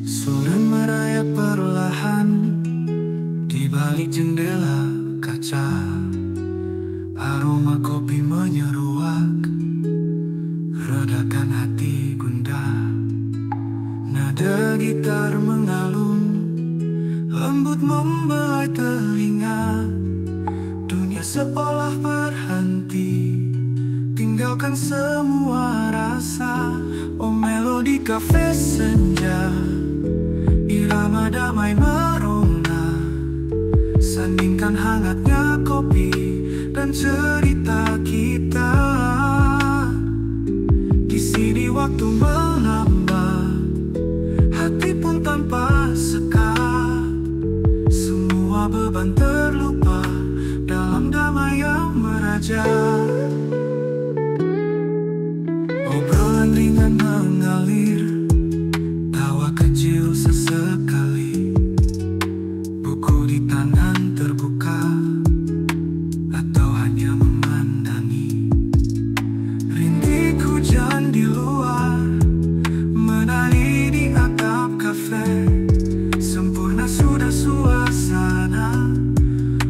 Sore merayap perlahan di balik jendela kaca. Aroma kopi menyeruak, redakan hati gundah. Nada gitar mengalun, lembut membelai telinga. Dunia seolah berhenti, tinggalkan semua rasa. Oh, melodi kafe senja, irama damai merona. Sandingkan hangatnya kopi dan cerita kita. Di sini waktu melambang, hati pun tanpa sekat. Semua beban terlupa dalam damai yang meraja. Obrolan ringan mengalir, tawa kecil sesekali. Buku di tangan terbuka, atau hanya memandangi. Rintik hujan di luar menari di atap kafe. Sempurna sudah suasana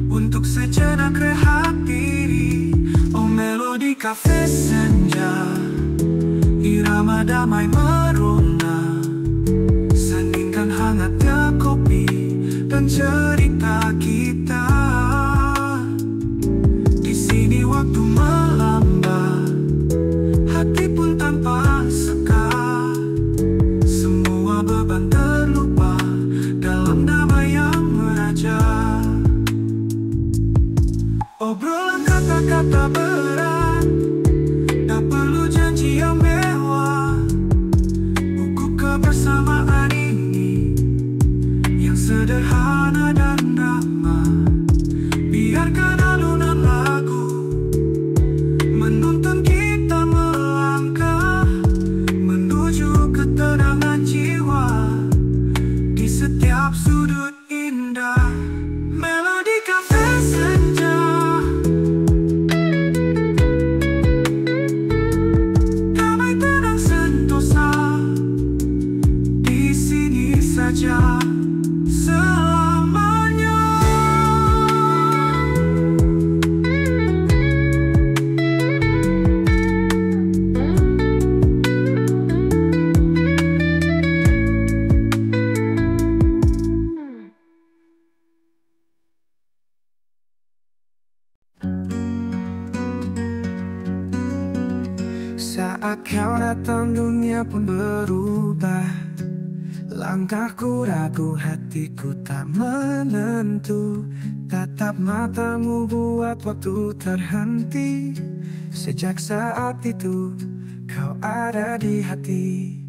untuk sejenak rehat diri. Oh, melodi kafe senja, irama damai merona. Sandingkan hangatnya kopi dan cerita kita. Di sini waktu melambang, hati pun tanpa sekat. Semua beban terlupa dalam damai yang meraja. Obrolan kata-kata berat, tak perlu janji yang mewah. Buku kebersamaan ini yang sederhana dan ramah. Biarkan alunan lagu menuntun kita melangkah menuju ketenangan jiwa di setiap sudut indah. Melodi kafe senja, damai tenang sentosa. Di sini saja selamanya. Saat kau datang dunia pun berubah. Langkahku ragu, hatiku tak menentu. Tatap matamu buat waktu terhenti. Sejak saat itu kau ada di hati.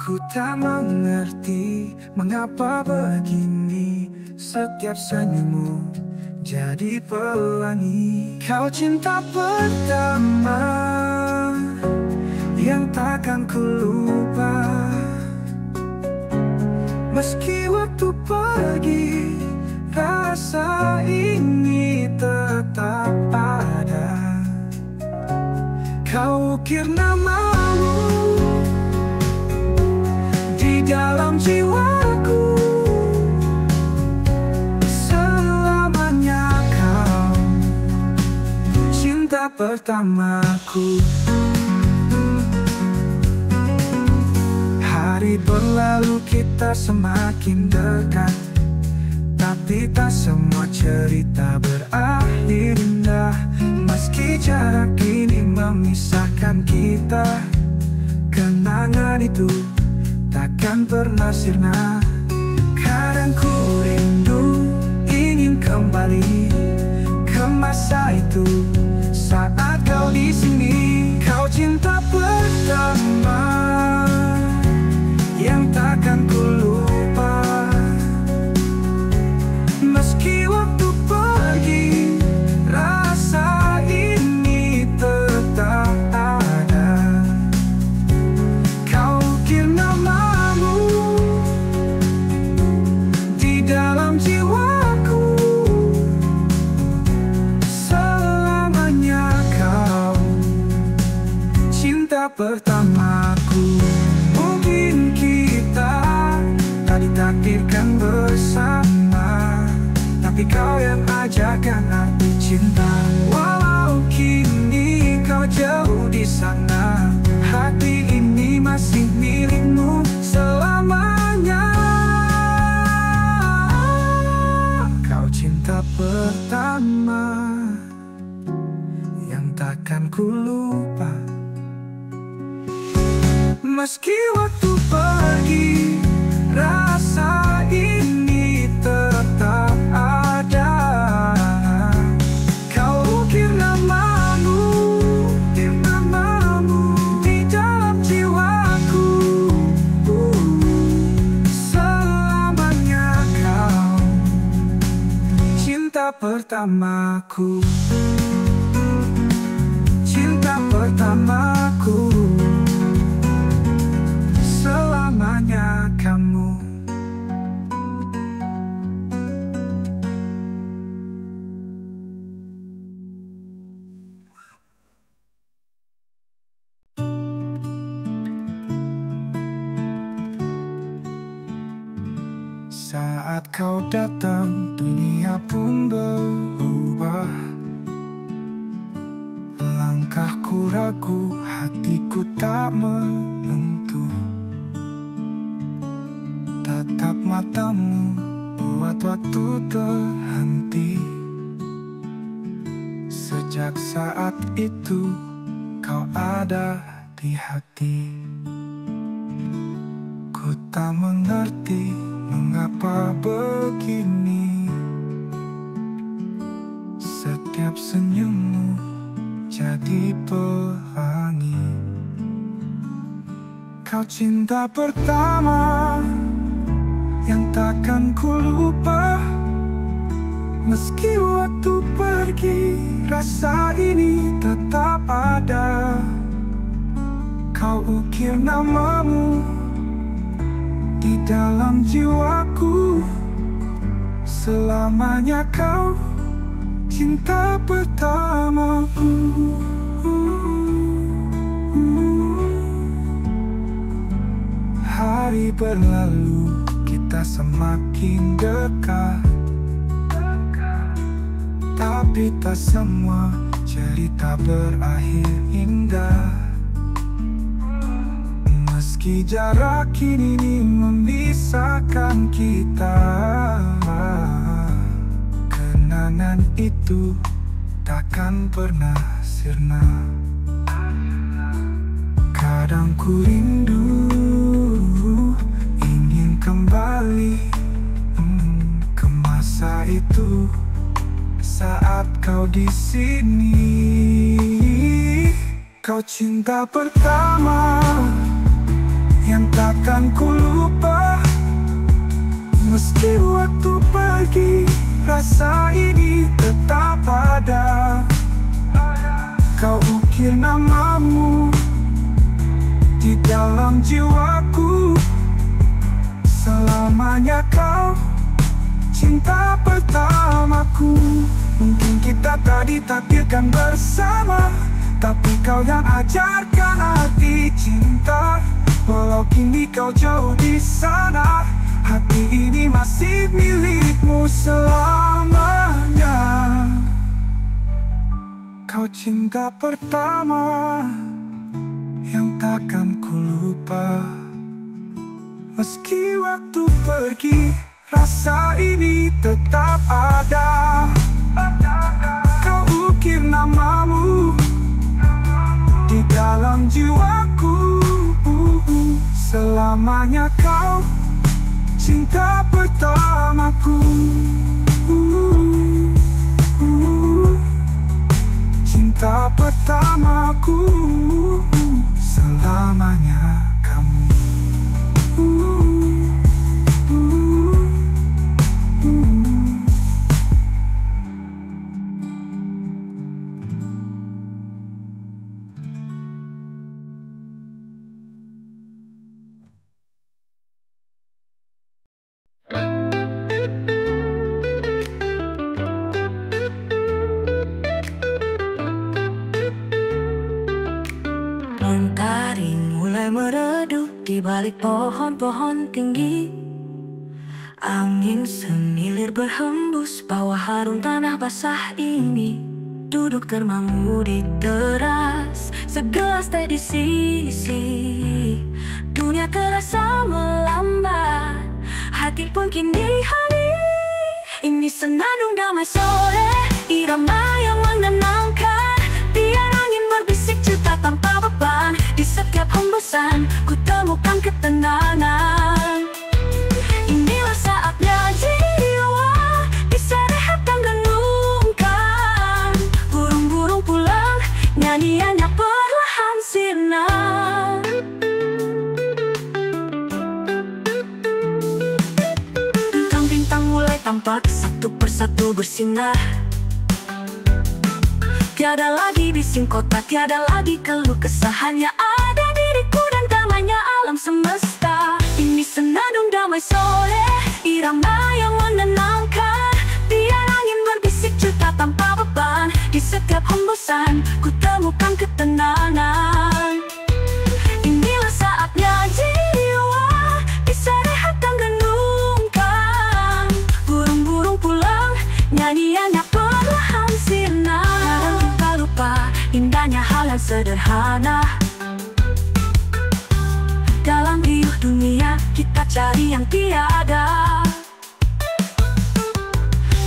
Ku tak mengerti mengapa begini. Setiap senyummu jadi pelangi. Kau cinta pertama yang takkan ku lupa. Meski waktu pergi, rasa ini tetap ada. Kau ukir namamu di dalam jiwaku. Selamanya kau cinta pertamaku. Hari berlalu kita semakin dekat, tapi tak semua cerita berakhir indah. Meski jarak ini memisahkan kita, kenangan itu takkan pernah sirna. Kadang ku rindu ingin kembali ke masa itu, saat kau di sini. Kau cinta pertama yang takkan ku lupa. Meski waktu pergi, rasa ini tetap ada. Kau ukir namamu ditakdirkan bersama, tapi kau yang ajarkan arti cinta. Walau kini kau jauh di sana, hati ini masih milikmu selamanya. Kau cinta pertama yang takkan ku lupa. Meski waktu pergi, rasa ini tetap ada. Kau ukir namamu di dalam jiwaku. Selamanya kau cinta pertamaku. Cinta pertamaku. Selamanya kamu. Saat kau datang, dunia pun berubah. Langkahku ragu, hatiku tak menentu. Tatap matamu buat waktu terhenti. Sejak saat itu kau ada di hati. Ku tak mengerti mengapa begini. Setiap senyummu jadi pelangi. Kau cinta pertama yang takkan ku lupa. Meski waktu pergi, rasa ini tetap ada. Kau ukir namamu di dalam jiwaku. Selamanya kau cinta pertamaku. Hari berlalu, kita semakin dekat. Tapi tak semua cerita berakhir indah. Meski jarak kini memisahkan kita, kenangan itu takkan pernah sirna. Kadang ku rindu, ingin kembali ke masa itu. Saat kau di sini, kau cinta pertama yang takkan ku lupa. Meski waktu pergi, rasa ini tetap ada. Kau ukir namamu di dalam jiwaku. Selamanya kau cinta pertamaku. Mungkin kita tak ditakdirkan bersama, tapi kau yang ajarkan arti cinta. Walau kini kau jauh di sana, hati ini masih milikmu selamanya. Kau cinta pertama yang takkan ku lupa. Meski waktu pergi, rasa ini tetap ada. Kau ukir namamu di dalam jiwaku. Selamanya kau cinta pertamaku. Cinta pertamaku. Selamanya kamu. Mentari mulai meredup di balik pohon-pohon tinggi. Angin semilir berhembus, bawa harum tanah basah ini. Duduk dermamu di teras, segelas teh di sisi. Dunia terasa melambat, hati pun kini hadir. Ini senandung damai sore, irama yang menenangkan. Biar angin berbisik cerita tanpa beban. Di setiap hembusan, ku temukan ketenangan. Inilah saatnya jiwa bisa rehat dan renungkan. Burung-burung pulang, nyanyiannya perlahan sirna. Bintang-bintang mulai tampak satu persatu bersinar. Tiada lagi bising kota, tiada lagi keluh kesah. Hanya ada diriku dan damainya alam semesta. Ini senandung damai sore, irama yang menenangkan. Biar angin berbisik cerita tanpa beban. Di setiap hembusan, ku temukan ketenangan. Inilah saatnya jiwa bisa rehat dan renungkan. Burung-burung pulang, nyanyiannya perlahan sirna. Kadang kita lupa indahnya hal yang sederhana. Dalam riuh dunia, kita cari yang tiada.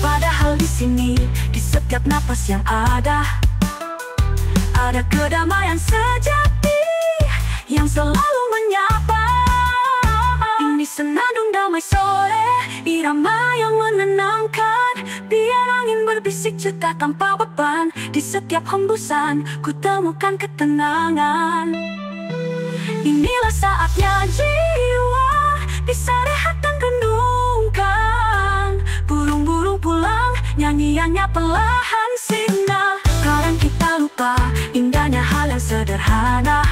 Padahal di sini, di setiap napas yang ada kedamaian sejati yang selalu menyapa. Ini senandung damai sore, irama yang menenangkan. Biar angin berbisik cerita tanpa beban. Di setiap hembusan, ku temukan ketenangan. Inilah saatnya jiwa bisa rehat dan renungkan. Burung-burung pulang, nyanyiannya perlahan sirna. Kadang kita lupa indahnya hal yang sederhana.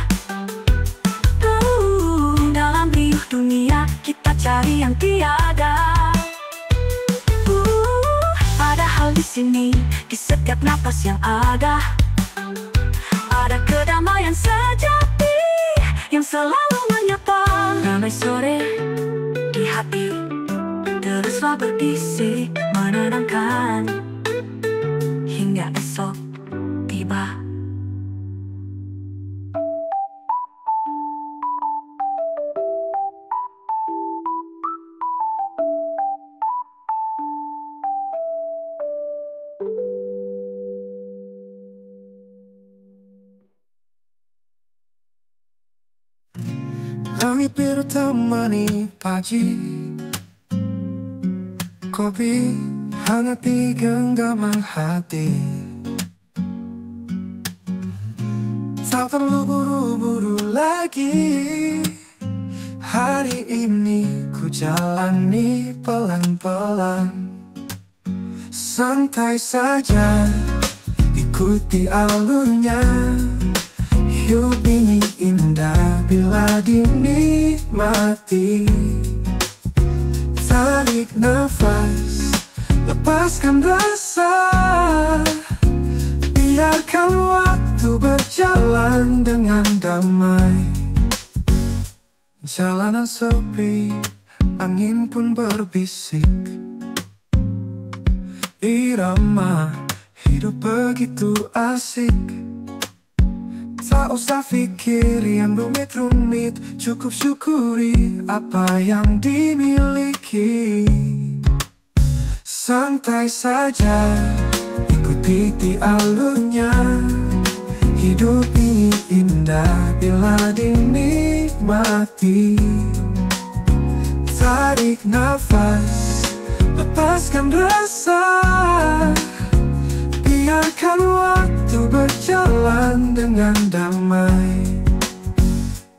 Dalam riuh dunia, kita cari yang tiada. Padahal di sini, di setiap napas yang ada kedamaian sejati yang selalu menyapa. Damai sore di hati teruslah berbisik menenangkan hingga esok tiba. Langit biru temani pagi, kopi hangat di genggaman hati. Tak perlu buru-buru lagi. Hari ini ku jalani pelan-pelan. Santai saja, ikuti alurnya. Hidup ini indah bila dinikmati. Tarik nafas, lepaskan rasa. Biarkan waktu berjalan dengan damai. Jalanan sepi, angin pun berbisik. Irama hidup begitu asik. Tak usah pikir yang rumit-rumit, cukup syukuri apa yang dimiliki. Santai saja, ikuti alurnya. Hidup ini indah bila dinikmati. Tarik nafas, lepaskan rasa. Biarkan waktu berjalan dengan damai.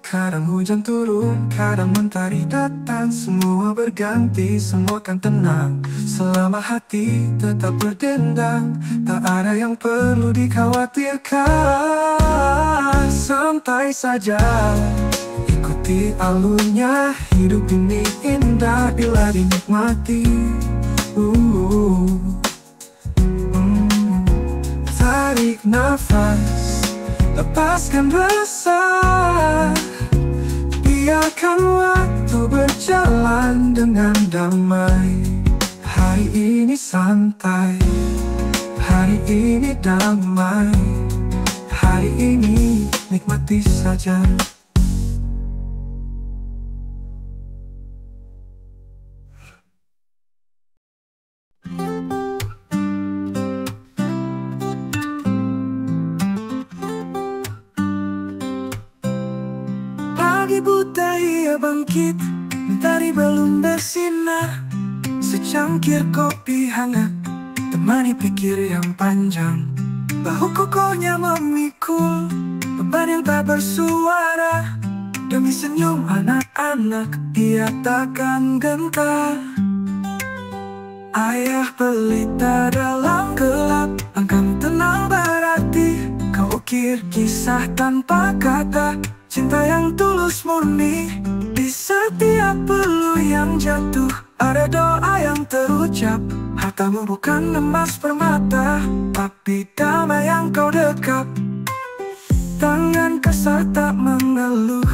Kadang hujan turun, kadang mentari datang. Semua berganti, semua kan tenang. Selama hati tetap berdendang, tak ada yang perlu dikhawatirkan. Santai saja, ikuti alurnya. Hidup ini indah bila dinikmati. Tarik nafas, lepaskan rasa. Biarkan waktu Waktu berjalan dengan damai. Hari ini santai, hari ini damai, hari ini nikmati saja. Pagi buta ia bangkit, mentari belum bersinar. Secangkir kopi hangat temani pikir yang panjang. Bahu kokohnya memikul beban yang tak bersuara. Demi senyum anak-anak ia takkan gentar. Ayah pelita dalam gelap, langkahmu tenang berarti. Kau ukir kisah tanpa kata, cinta yang tulus murni. Di setiap peluh yang jatuh ada doa yang terucap. Hartamu bukan emas permata, tapi damai yang kau dekap. Tangan kasar tak mengeluh,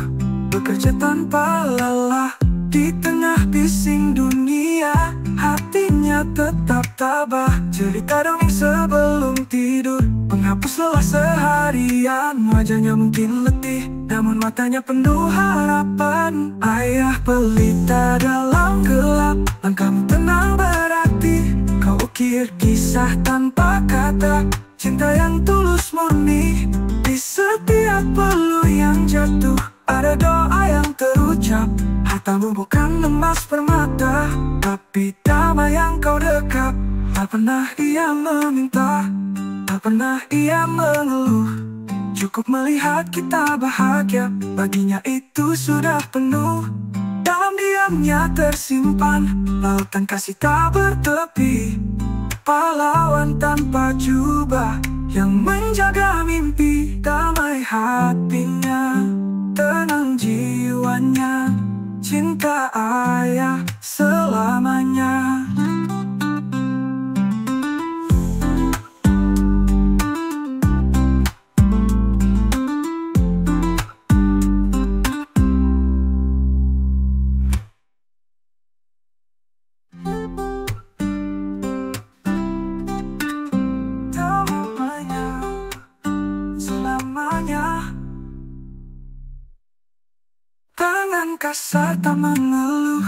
bekerja tanpa lelah. Di tengah bising dunia, hatinya tetap tabah. Cerita dongeng sebelum tidur, penghapus lelah seharian. Wajahnya mungkin letih, namun matanya penuh harapan. Ayah pelita dalam gelap, langkahmu tenang berarti. Kau ukir kisah tanpa kata, cinta yang tulus murni. Di setiap peluh yang jatuh ada doa yang terucap. Hartamu bukan emas permata, tapi damai yang kau dekap. Tak pernah ia meminta, tak pernah ia mengeluh. Cukup melihat kita bahagia, baginya itu sudah penuh. Dalam diamnya tersimpan lautan kasih tak bertepi. Pahlawan tanpa jubah yang menjaga mimpi. Damai hatinya, tenang jiwanya, cinta ayah selamanya. Tangan kasar tak mengeluh,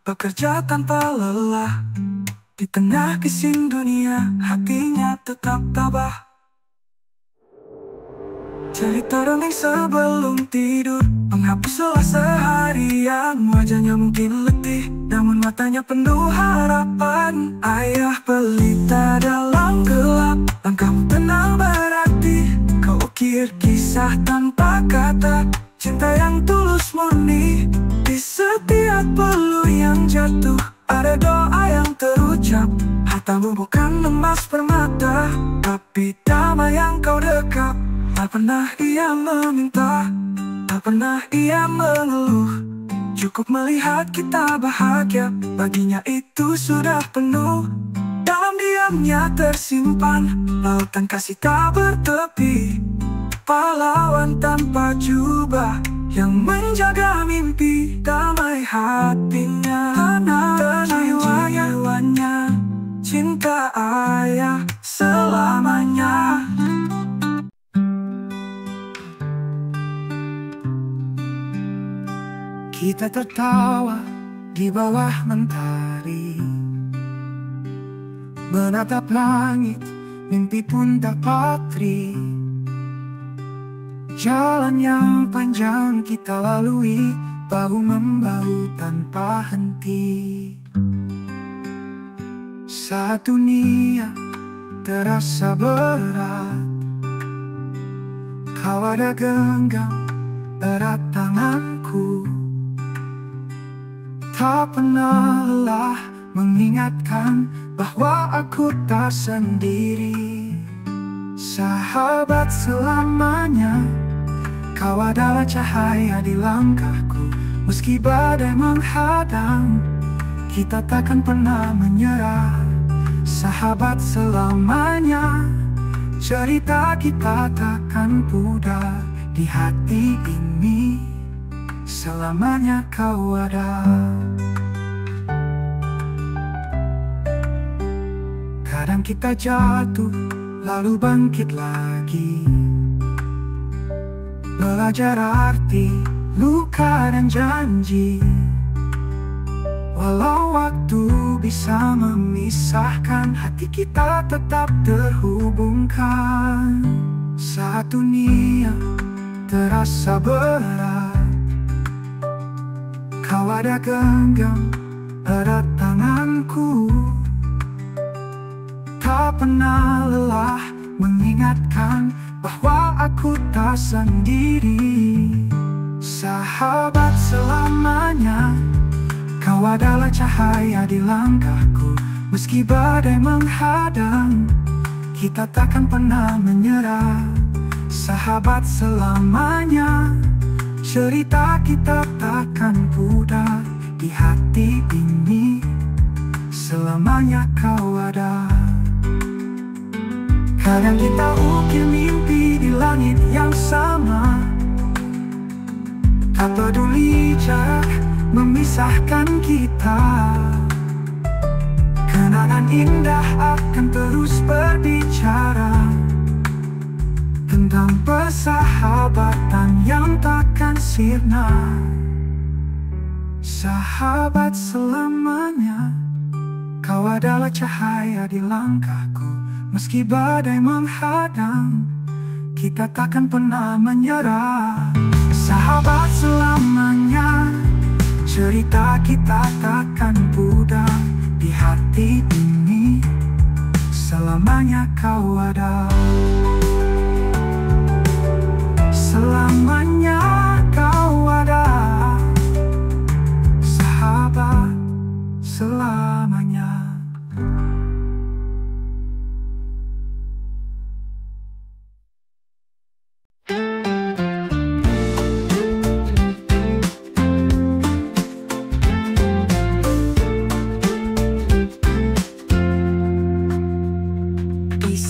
bekerja tanpa lelah. Di tengah bising dunia, hatinya tetap tabah. Cerita dongeng sebelum tidur, penghapus lelah seharian. Wajahnya mungkin letih, namun matanya penuh harapan. Ayah pelita dalam gelap, langkahmu tenang berarti. Kau ukir kisah tanpa kata, cinta yang tulus murni. Di setiap peluh yang jatuh ada doa yang terucap. Hartamu bukan emas permata, tapi damai yang kau dekap. Tak pernah ia meminta, tak pernah ia mengeluh. Cukup melihat kita bahagia, baginya itu sudah penuh. Dalam diamnya tersimpan lautan kasih tak bertepi. Pahlawan tanpa jubah yang menjaga mimpi. Damai hatinya, tenang jiwanya, cinta ayah selamanya. Kita tertawa di bawah mentari, menatap langit, mimpi pun tak patri. Jalan yang panjang kita lalui, bahu-membahu tanpa henti. Saat dunia terasa berat, kau ada genggam erat tanganku. Tak pernah lelah mengingatkan bahwa aku tak sendiri. Sahabat selamanya, kau adalah cahaya di langkahku. Meski badai menghadang, kita takkan pernah menyerah. Sahabat selamanya, cerita kita takkan pudar di hati ini. selamanya kau ada. Kadang kita jatuh, lalu bangkit lagi, belajar arti, luka dan janji. Walau waktu bisa memisahkan, hati kita tetap terhubungkan. Saat dunia terasa berat, kau ada genggam erat tanganku. Tak pernah lelah mengingatkan bahwa aku tak sendiri. Sahabat selamanya, kau adalah cahaya di langkahku. Meski badai menghadang, kita takkan pernah menyerah. Sahabat selamanya, cerita kita takkan pudar. Di hati ini, selamanya kau ada. Kadang kita ukir mimpi di langit yang sama, tak peduli jarak memisahkan kita. Kenangan indah akan terus berbicara tentang persahabatan yang takkan sirna. Sahabat selamanya, kau adalah cahaya di langkahku. Meski badai menghadang, kita takkan pernah menyerah. Sahabat selamanya, cerita kita takkan pudar. Di hati ini, selamanya kau ada. Selamanya kau ada. Sahabat selamanya.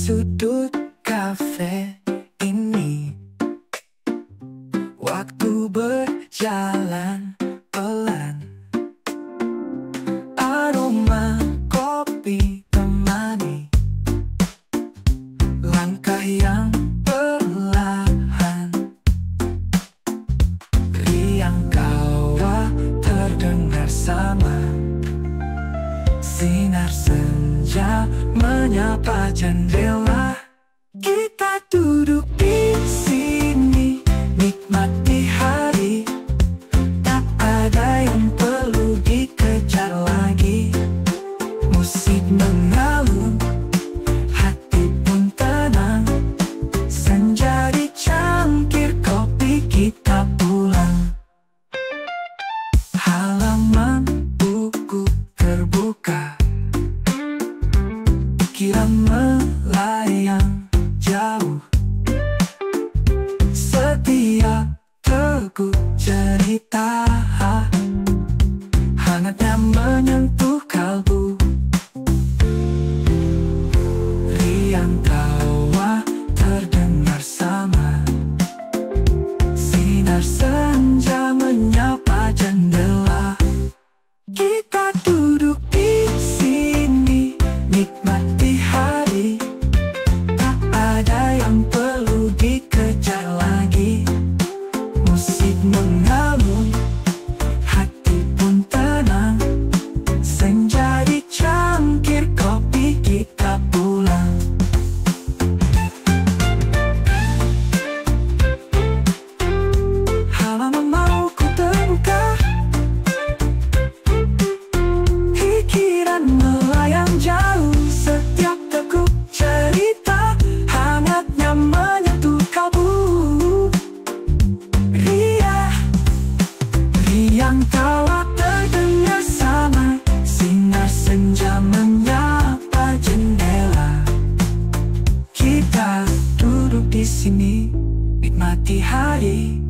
Sudut kafe ini, waktu berjalan pelan. Aroma kopi temani langkah yang perlahan. Riang kawah terdengar sama, sinar senja menyapa jendela. Kita duduk di sini, nikmati hari. Tak ada yang perlu dikejar lagi. Musik mengalun, hati pun tenang. Senja di cangkir kopi, kita pulang. Halaman buku terbuka, pikiran melayang jauh. Setiap teguk cerita hangatnya menyentuh kalbu. Riang tawa terdengar sama, sinar senja menyapa jendela. Kita duduk di sini, nikmati hari. Tak ada yang perlu dikejar lagi. Musik mengalun, hati pun tenang. Senja di cangkir kopi, kita pulang. Halaman mau ku terbuka, pikiran melayang jauh. Setiap teguk cerita hangatnya menyentuh kalbu. Riang tawa terdengar sama, sinar senja menyapa jendela. Kita duduk di sini, nikmati hari.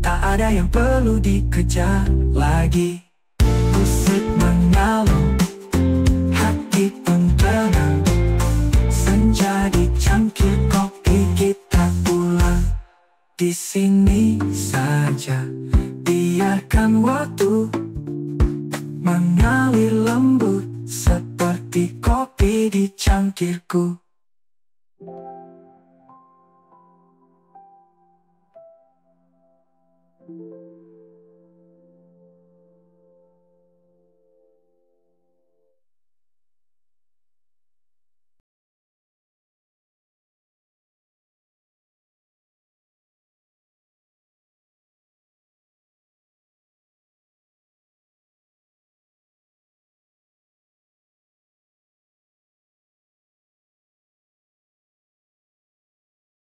Tak ada yang perlu dikejar lagi. Musik mengalun, hati pun tenang. Senja di cangkir kopi, kita pulang. Di sini saja, bagaikan waktu mengalir lembut seperti kopi di cangkirku.